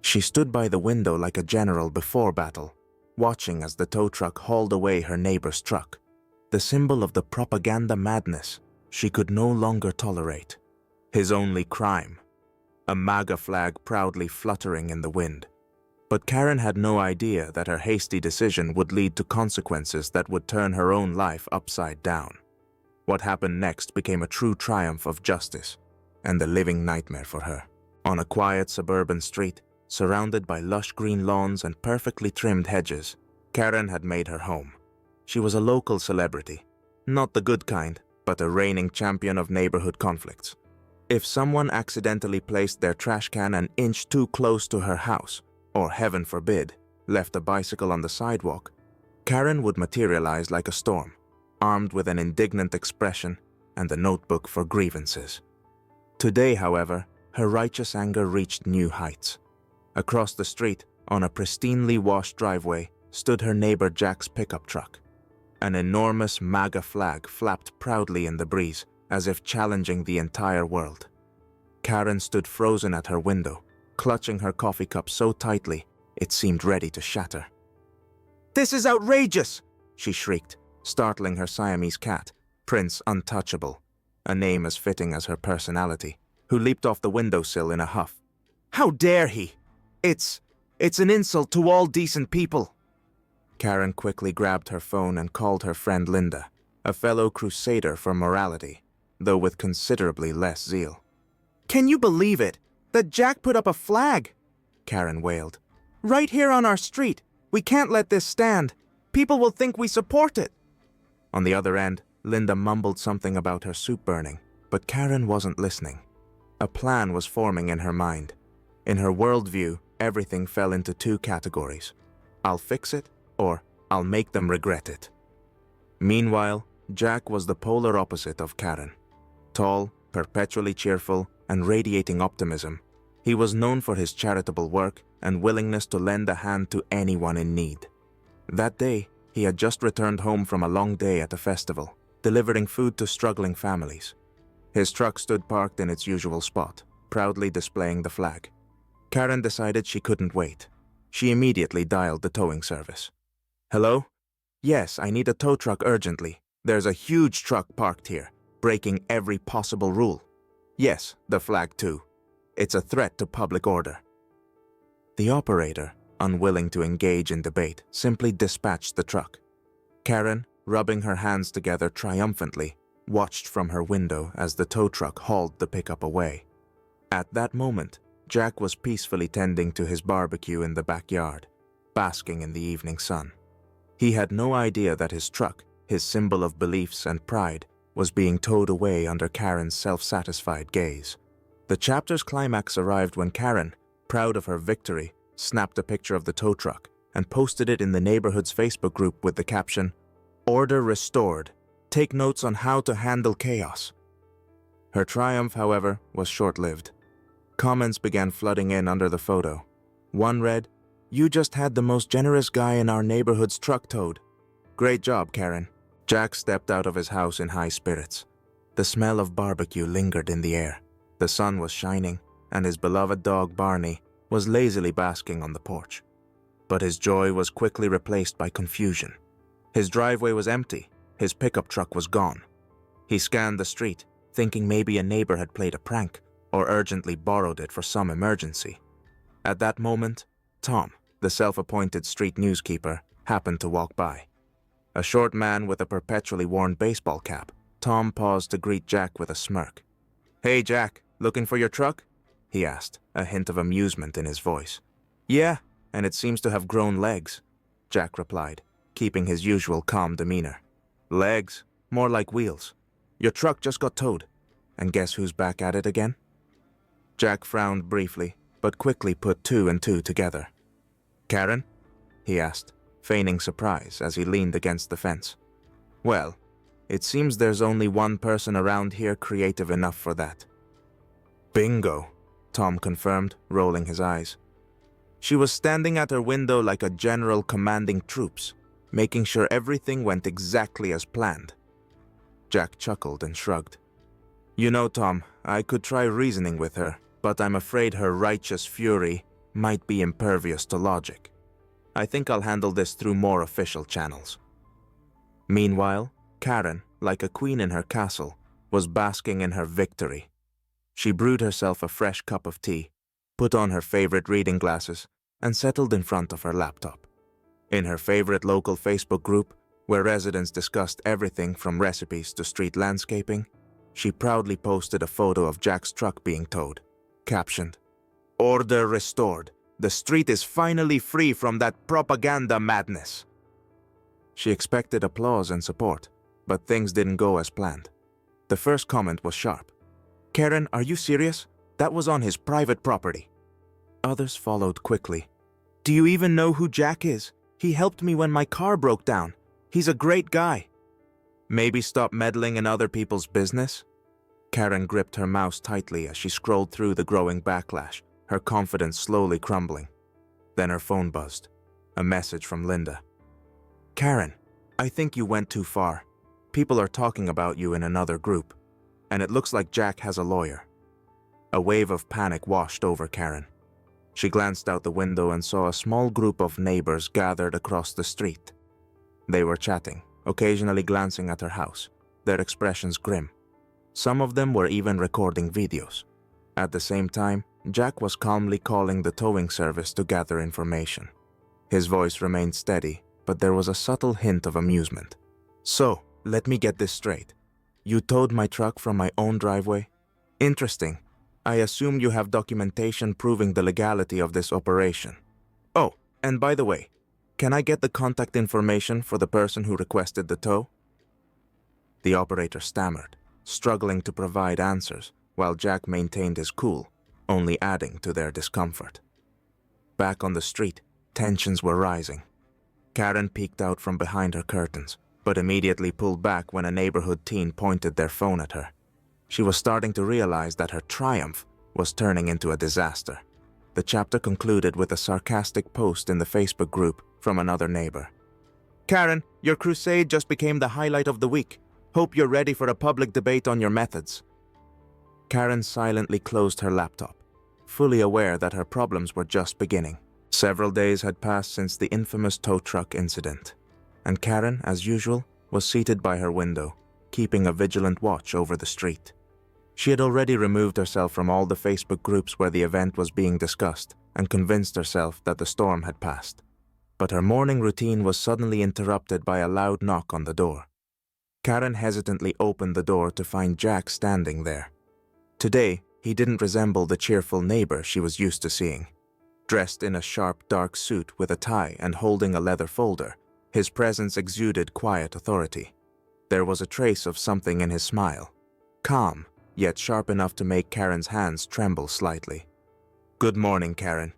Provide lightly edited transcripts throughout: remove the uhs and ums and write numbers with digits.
She stood by the window like a general before battle, watching as the tow truck hauled away her neighbor's truck, the symbol of the propaganda madness she could no longer tolerate. His only crime, a MAGA flag proudly fluttering in the wind. But Karen had no idea that her hasty decision would lead to consequences that would turn her own life upside down. What happened next became a true triumph of justice, and a living nightmare for her. On a quiet suburban street, surrounded by lush green lawns and perfectly trimmed hedges, Karen had made her home. She was a local celebrity, not the good kind, but a reigning champion of neighborhood conflicts. If someone accidentally placed their trash can an inch too close to her house, or heaven forbid, left a bicycle on the sidewalk, Karen would materialize like a storm, armed with an indignant expression and a notebook for grievances. Today, however, her righteous anger reached new heights. Across the street, on a pristinely washed driveway, stood her neighbor Jack's pickup truck. An enormous MAGA flag flapped proudly in the breeze, as if challenging the entire world. Karen stood frozen at her window, clutching her coffee cup so tightly it seemed ready to shatter. "This is outrageous!" she shrieked, startling her Siamese cat, Prince Untouchable, a name as fitting as her personality, who leaped off the windowsill in a huff. "How dare he! It's an insult to all decent people!" Karen quickly grabbed her phone and called her friend Linda, a fellow crusader for morality, though with considerably less zeal. "Can you believe it? That Jack put up a flag!" Karen wailed. "Right here on our street! We can't let this stand! People will think we support it!" On the other end, Linda mumbled something about her soup burning, but Karen wasn't listening. A plan was forming in her mind. In her worldview, everything fell into two categories. I'll fix it, or I'll make them regret it. Meanwhile, Jack was the polar opposite of Karen. Tall, perpetually cheerful, and radiating optimism, he was known for his charitable work and willingness to lend a hand to anyone in need. That day, he had just returned home from a long day at a festival, delivering food to struggling families. His truck stood parked in its usual spot, proudly displaying the flag. Karen decided she couldn't wait. She immediately dialed the towing service. "Hello? Yes, I need a tow truck urgently. There's a huge truck parked here, breaking every possible rule. Yes, the flag too. It's a threat to public order." The operator, unwilling to engage in debate, simply dispatched the truck. Karen, rubbing her hands together triumphantly, watched from her window as the tow truck hauled the pickup away. At that moment, Jack was peacefully tending to his barbecue in the backyard, basking in the evening sun. He had no idea that his truck, his symbol of beliefs and pride, was being towed away under Karen's self-satisfied gaze. The chapter's climax arrived when Karen, proud of her victory, snapped a picture of the tow truck and posted it in the neighborhood's Facebook group with the caption, "Order restored. Take notes on how to handle chaos." Her triumph, however, was short-lived. Comments began flooding in under the photo. One read, "You just had the most generous guy in our neighborhood's truck towed. Great job, Karen." Jack stepped out of his house in high spirits. The smell of barbecue lingered in the air. The sun was shining, and his beloved dog Barney was lazily basking on the porch. But his joy was quickly replaced by confusion. His driveway was empty. His pickup truck was gone. He scanned the street, thinking maybe a neighbor had played a prank or urgently borrowed it for some emergency. At that moment, Tom, the self-appointed street newskeeper, happened to walk by. A short man with a perpetually worn baseball cap, Tom paused to greet Jack with a smirk. "Hey Jack, looking for your truck?" he asked, a hint of amusement in his voice. "Yeah, and it seems to have grown legs," Jack replied, keeping his usual calm demeanor. "Legs? More like wheels. Your truck just got towed. And guess who's back at it again?" Jack frowned briefly, but quickly put two and two together. "Karen?" he asked, feigning surprise as he leaned against the fence. "Well, it seems there's only one person around here creative enough for that." "Bingo," Tom confirmed, rolling his eyes. She was standing at her window like a general commanding troops, making sure everything went exactly as planned. Jack chuckled and shrugged. "You know, Tom, I could try reasoning with her, but I'm afraid her righteous fury might be impervious to logic. I think I'll handle this through more official channels. Meanwhile, Karen, like a queen in her castle, was basking in her victory. She brewed herself a fresh cup of tea, put on her favorite reading glasses, and settled in front of her laptop. In her favorite local Facebook group, where residents discussed everything from recipes to street landscaping, she proudly posted a photo of Jack's truck being towed, captioned, "Order restored. The street is finally free from that propaganda madness." She expected applause and support, but things didn't go as planned. The first comment was sharp. "Karen, are you serious? That was on his private property." Others followed quickly. "Do you even know who Jack is? He helped me when my car broke down. He's a great guy." "Maybe stop meddling in other people's business?" Karen gripped her mouse tightly as she scrolled through the growing backlash, her confidence slowly crumbling. Then her phone buzzed. A message from Linda. "Karen, I think you went too far. People are talking about you in another group, and it looks like Jack has a lawyer." A wave of panic washed over Karen. She glanced out the window and saw a small group of neighbors gathered across the street. They were chatting, occasionally glancing at her house, their expressions grim. Some of them were even recording videos. At the same time, Jack was calmly calling the towing service to gather information. His voice remained steady, but there was a subtle hint of amusement. "So, let me get this straight. You towed my truck from my own driveway? Interesting. I assume you have documentation proving the legality of this operation. Oh, and by the way, can I get the contact information for the person who requested the tow?" The operator stammered, struggling to provide answers, while Jack maintained his cool, only adding to their discomfort. Back on the street, tensions were rising. Karen peeked out from behind her curtains, but immediately pulled back when a neighborhood teen pointed their phone at her. She was starting to realize that her triumph was turning into a disaster. The chapter concluded with a sarcastic post in the Facebook group from another neighbor. "Karen, your crusade just became the highlight of the week. Hope you're ready for a public debate on your methods." Karen silently closed her laptop, fully aware that her problems were just beginning. Several days had passed since the infamous tow truck incident, and Karen, as usual, was seated by her window, keeping a vigilant watch over the street. She had already removed herself from all the Facebook groups where the event was being discussed and convinced herself that the storm had passed. But her morning routine was suddenly interrupted by a loud knock on the door. Karen hesitantly opened the door to find Jack standing there. Today, he didn't resemble the cheerful neighbor she was used to seeing. Dressed in a sharp, dark suit with a tie and holding a leather folder, his presence exuded quiet authority. There was a trace of something in his smile, calm, yet sharp enough to make Karen's hands tremble slightly. "Good morning, Karen,"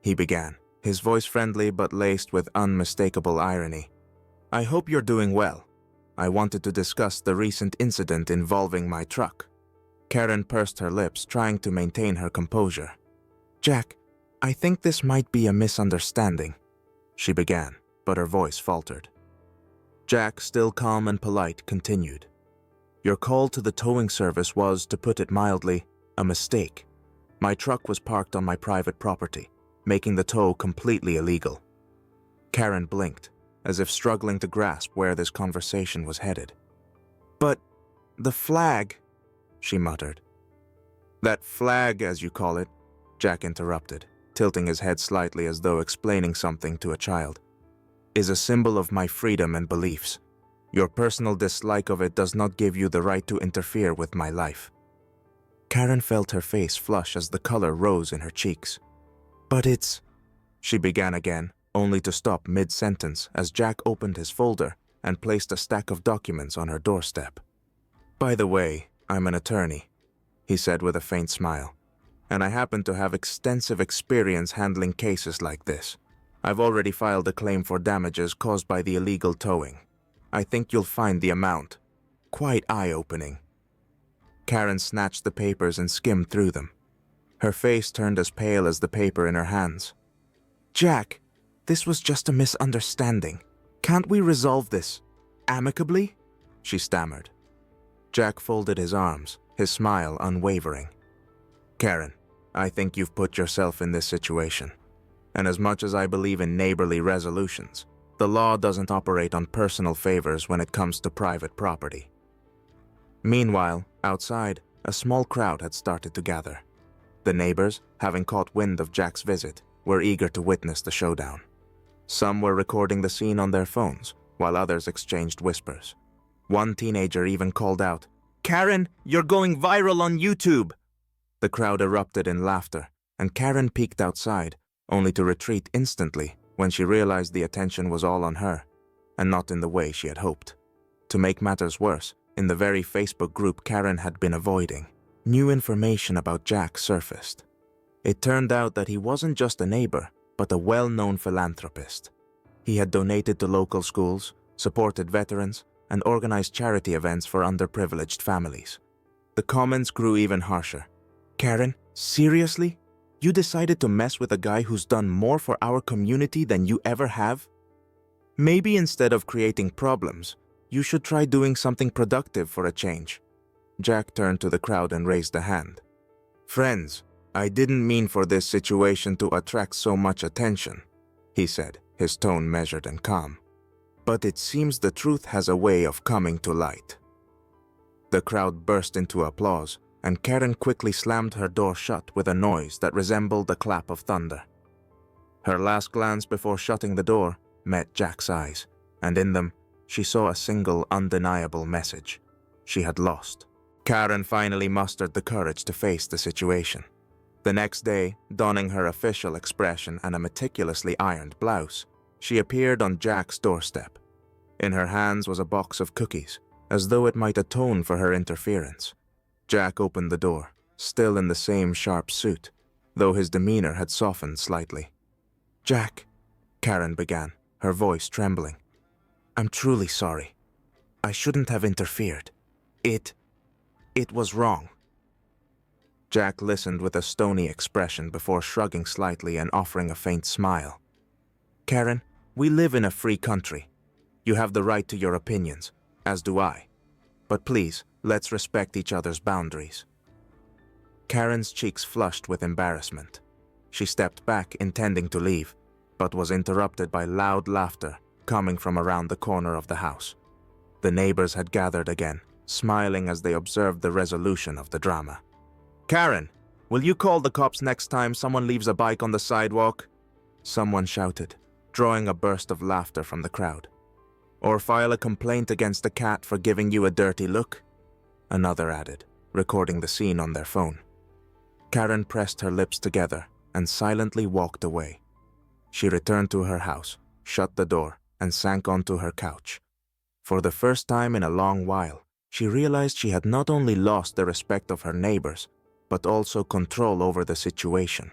he began, his voice friendly but laced with unmistakable irony. "I hope you're doing well. I wanted to discuss the recent incident involving my truck." Karen pursed her lips, trying to maintain her composure. "Jack, I think this might be a misunderstanding," she began, but her voice faltered. Jack, still calm and polite, continued. "Your call to the towing service was, to put it mildly, a mistake. My truck was parked on my private property, making the tow completely illegal." Karen blinked, as if struggling to grasp where this conversation was headed. "But the flag," she muttered. "That flag, as you call it," Jack interrupted, tilting his head slightly as though explaining something to a child, "is a symbol of my freedom and beliefs. Your personal dislike of it does not give you the right to interfere with my life." Karen felt her face flush as the color rose in her cheeks. "But it's—" she began again, only to stop mid-sentence as Jack opened his folder and placed a stack of documents on her doorstep. "By the way, I'm an attorney," he said with a faint smile, "and I happen to have extensive experience handling cases like this. I've already filed a claim for damages caused by the illegal towing. I think you'll find the amount quite eye-opening." Karen snatched the papers and skimmed through them. Her face turned as pale as the paper in her hands. "Jack, this was just a misunderstanding. Can't we resolve this amicably?" she stammered. Jack folded his arms, his smile unwavering. "Karen, I think you've put yourself in this situation. And as much as I believe in neighborly resolutions, the law doesn't operate on personal favors when it comes to private property. Meanwhile, outside, a small crowd had started to gather. The neighbors, having caught wind of Jack's visit, were eager to witness the showdown. Some were recording the scene on their phones, while others exchanged whispers. One teenager even called out, "Karen, you're going viral on YouTube!" The crowd erupted in laughter, and Karen peeked outside, only to retreat instantly when she realized the attention was all on her, and not in the way she had hoped. To make matters worse, in the very Facebook group Karen had been avoiding, new information about Jack surfaced. It turned out that he wasn't just a neighbor, but a well-known philanthropist. He had donated to local schools, supported veterans, and organized charity events for underprivileged families. The comments grew even harsher. "Karen, seriously? You decided to mess with a guy who's done more for our community than you ever have? Maybe instead of creating problems, you should try doing something productive for a change." Jack turned to the crowd and raised a hand. "Friends, I didn't mean for this situation to attract so much attention," he said, his tone measured and calm. "But it seems the truth has a way of coming to light." The crowd burst into applause, and Karen quickly slammed her door shut with a noise that resembled the clap of thunder. Her last glance before shutting the door met Jack's eyes, and in them, she saw a single undeniable message. She had lost. Karen finally mustered the courage to face the situation. The next day, donning her official expression and a meticulously ironed blouse, she appeared on Jack's doorstep. In her hands was a box of cookies, as though it might atone for her interference. Jack opened the door, still in the same sharp suit, though his demeanor had softened slightly. "Jack," Karen began, her voice trembling. "I'm truly sorry. I shouldn't have interfered. It was wrong." Jack listened with a stony expression before shrugging slightly and offering a faint smile. "Karen, we live in a free country. You have the right to your opinions, as do I. But please, let's respect each other's boundaries." Karen's cheeks flushed with embarrassment. She stepped back, intending to leave, but was interrupted by loud laughter coming from around the corner of the house. The neighbors had gathered again, smiling as they observed the resolution of the drama. "Karen, will you call the cops next time someone leaves a bike on the sidewalk?" someone shouted, drawing a burst of laughter from the crowd. "Or file a complaint against the cat for giving you a dirty look?" another added, recording the scene on their phone. Karen pressed her lips together and silently walked away. She returned to her house, shut the door, and sank onto her couch. For the first time in a long while, she realized she had not only lost the respect of her neighbors, but also control over the situation.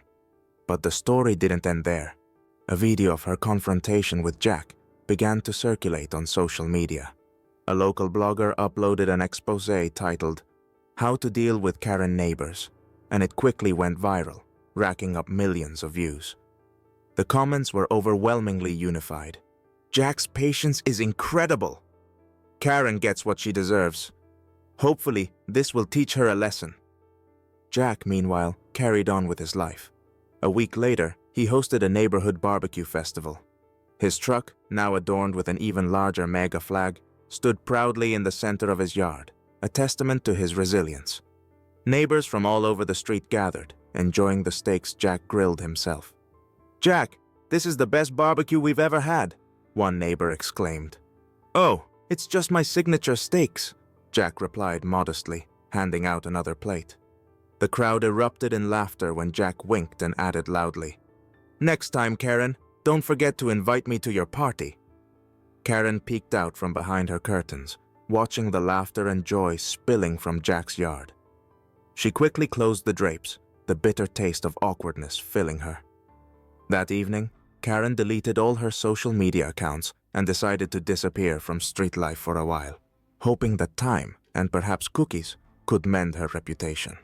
But the story didn't end there. A video of her confrontation with Jack began to circulate on social media. A local blogger uploaded an expose titled, "How to Deal with Karen Neighbors," and it quickly went viral, racking up millions of views. The comments were overwhelmingly unified. "Jack's patience is incredible. Karen gets what she deserves. Hopefully, this will teach her a lesson." Jack, meanwhile, carried on with his life. A week later, he hosted a neighborhood barbecue festival. His truck, now adorned with an even larger MAGA flag, stood proudly in the center of his yard, a testament to his resilience. Neighbors from all over the street gathered, enjoying the steaks Jack grilled himself. "Jack, this is the best barbecue we've ever had," one neighbor exclaimed. "Oh, it's just my signature steaks," Jack replied modestly, handing out another plate. The crowd erupted in laughter when Jack winked and added loudly, "Next time, Karen, don't forget to invite me to your party." Karen peeked out from behind her curtains, watching the laughter and joy spilling from Jack's yard. She quickly closed the drapes, the bitter taste of awkwardness filling her. That evening, Karen deleted all her social media accounts and decided to disappear from street life for a while, hoping that time and perhaps cookies could mend her reputation.